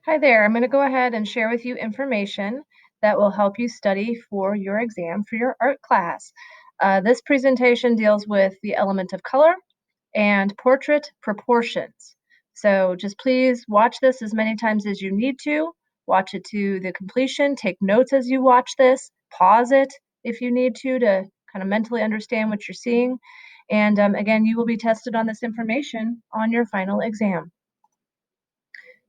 Hi there. I'm going to go ahead and share with you information that will help you study for your exam for your art class. This presentation deals with the element of color and portrait proportions. So just please watch this as many times as you need to. Watch it to the completion. Take notes as you watch this. Pause it if you need to kind of mentally understand what you're seeing. And again, you will be tested on this information on your final exam.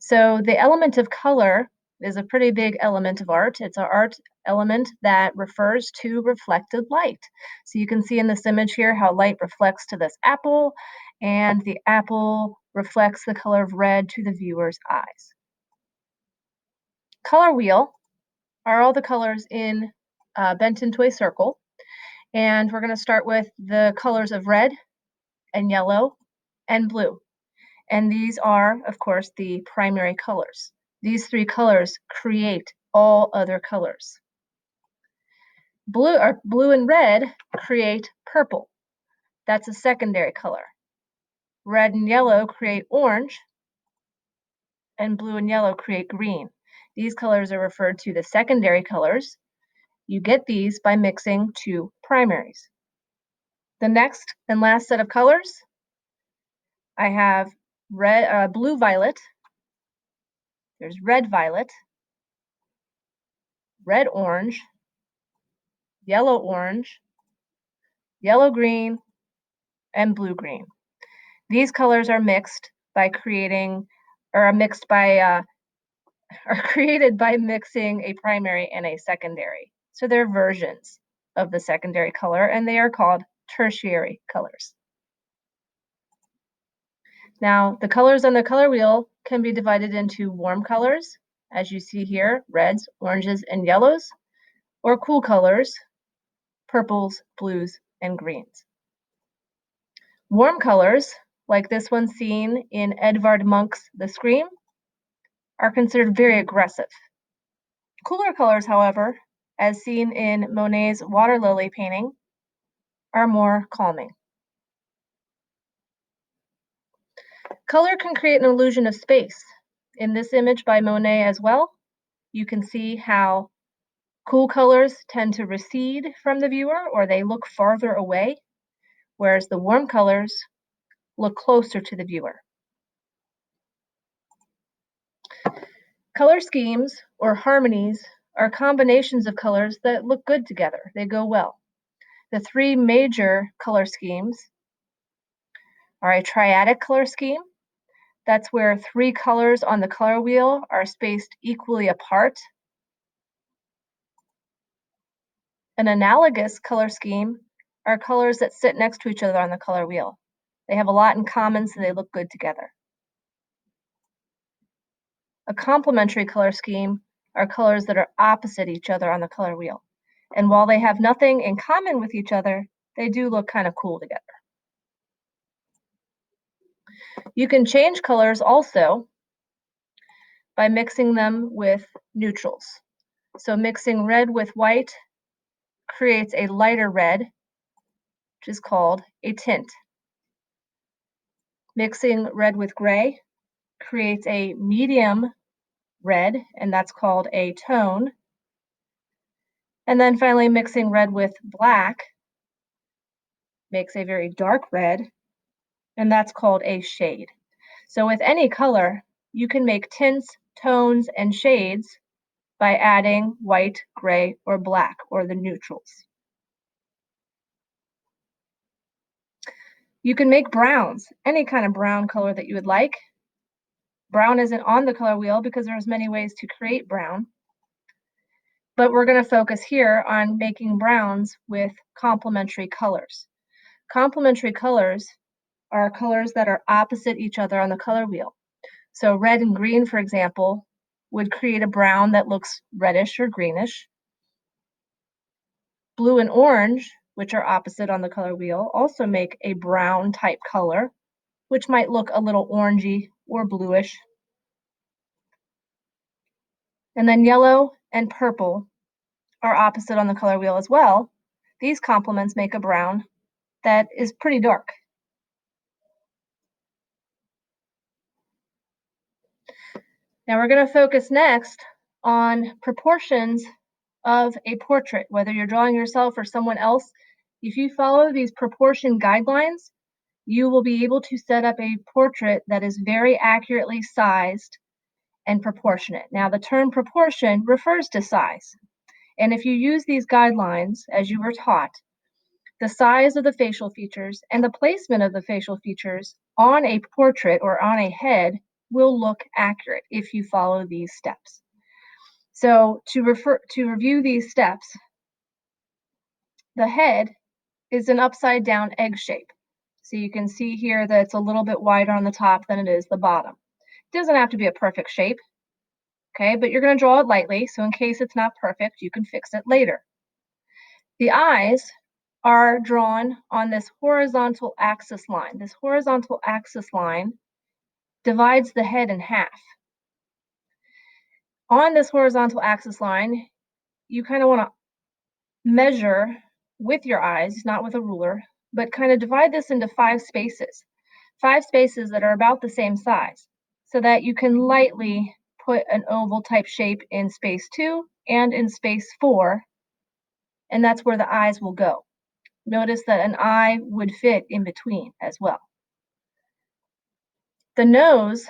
So the element of color is a pretty big element of art. It's an art element that refers to reflected light. So you can see in this image here how light reflects to this apple, and the apple reflects the color of red to the viewer's eyes. Color wheel are all the colors bent into a circle, and we're going to start with the colors of red and yellow and blue. And these are, of course, the primary colors. These three colors create all other colors. Blue and red create purple. That's a secondary color. Red and yellow create orange, and blue and yellow create green. These colors are referred to the secondary colors. You get these by mixing two primaries. The next and last set of colors, I have blue violet, there's red violet, red orange, yellow orange, yellow green, and blue green. These colors are mixed by creating, or are mixed by, are created by mixing a primary and a secondary. So they're versions of the secondary color, and they are called tertiary colors. Now, the colors on the color wheel can be divided into warm colors, as you see here, reds, oranges, and yellows, or cool colors, purples, blues, and greens. Warm colors, like this one seen in Edvard Munch's The Scream, are considered very aggressive. Cooler colors, however, as seen in Monet's Water Lily painting, are more calming. Color can create an illusion of space. In this image by Monet as well, you can see how cool colors tend to recede from the viewer, or they look farther away, whereas the warm colors look closer to the viewer. Color schemes, or harmonies, are combinations of colors that look good together. They go well. The three major color schemes are a triadic color scheme. That's where three colors on the color wheel are spaced equally apart. An analogous color scheme are colors that sit next to each other on the color wheel. They have a lot in common, so they look good together. A complementary color scheme are colors that are opposite each other on the color wheel. And while they have nothing in common with each other, they do look kind of cool together. You can change colors also by mixing them with neutrals. So mixing red with white creates a lighter red, which is called a tint. Mixing red with gray creates a medium red, and that's called a tone. And then finally, mixing red with black makes a very dark red, and that's called a shade. So with any color, you can make tints, tones, and shades by adding white, gray, or black, or the neutrals. You can make browns, any kind of brown color that you would like. Brown isn't on the color wheel because there's many ways to create brown. But we're going to focus here on making browns with complementary colors. Complementary colors are colors that are opposite each other on the color wheel. So red and green, for example, would create a brown that looks reddish or greenish. Blue and orange, which are opposite on the color wheel, also make a brown type color, which might look a little orangey or bluish. And then yellow and purple are opposite on the color wheel as well. These complements make a brown that is pretty dark. Now we're going to focus next on proportions of a portrait, whether you're drawing yourself or someone else. If you follow these proportion guidelines, you will be able to set up a portrait that is very accurately sized and proportionate. Now, the term proportion refers to size. And if you use these guidelines as you were taught, the size of the facial features and the placement of the facial features on a portrait or on a head will look accurate if you follow these steps. So to review these steps, the head is an upside down egg shape. So you can see here that it's a little bit wider on the top than it is the bottom. It doesn't have to be a perfect shape, okay, but you're going to draw it lightly, so in case it's not perfect, you can fix it later. The eyes are drawn on this horizontal axis line. This horizontal axis line divides the head in half. On this horizontal axis line, you kind of want to measure with your eyes, not with a ruler, but kind of divide this into 5 spaces that are about the same size, so that you can lightly put an oval type shape in space 2 and in space 4, and that's where the eyes will go. Notice that an eye would fit in between as well. The nose,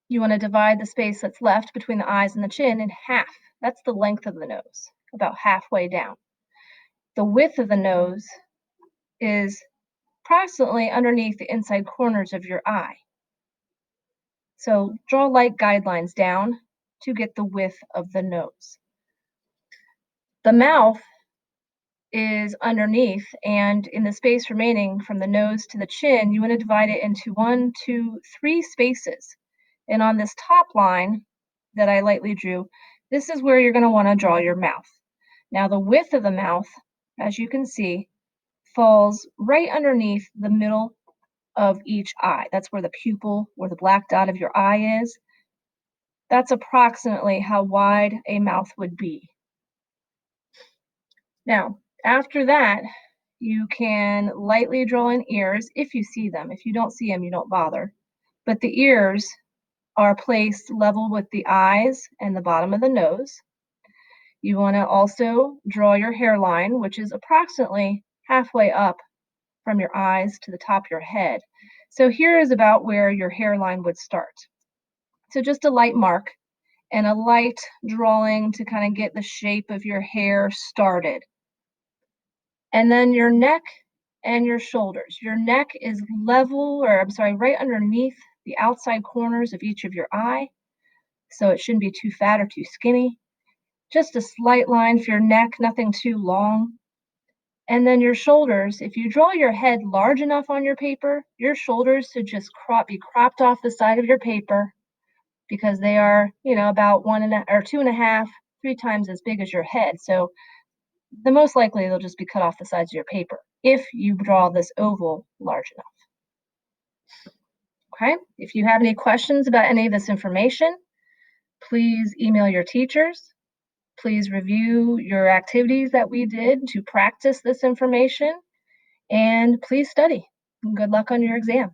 you want to divide the space that's left between the eyes and the chin in half. That's the length of the nose, about halfway down. The width of the nose is approximately underneath the inside corners of your eye. So draw light guidelines down to get the width of the nose. The mouth is underneath, and in the space remaining from the nose to the chin, you want to divide it into 1, 2, 3 spaces. And on this top line that I lightly drew, this is where you're going to want to draw your mouth. Now the width of the mouth, as you can see, falls right underneath the middle of each eye. That's where the pupil or the black dot of your eye is. That's approximately how wide a mouth would be. Now, after that, you can lightly draw in ears if you see them. If you don't see them, you don't bother. But the ears are placed level with the eyes and the bottom of the nose. You want to also draw your hairline, which is approximately halfway up from your eyes to the top of your head. So here is about where your hairline would start. So just a light mark and a light drawing to kind of get the shape of your hair started. And then your neck and your shoulders. Your neck is level, or I'm sorry, right underneath the outside corners of each of your eye. So it shouldn't be too fat or too skinny. Just a slight line for your neck, nothing too long. And then your shoulders, if you draw your head large enough on your paper, your shoulders should just be cropped off the side of your paper, because they are, about 1.5 or 2.5, 3 times as big as your head. So the most likely they'll just be cut off the sides of your paper if you draw this oval large enough. Okay, if you have any questions about any of this information, please email your teachers. Please review your activities that we did to practice this information, and please study. Good luck on your exam.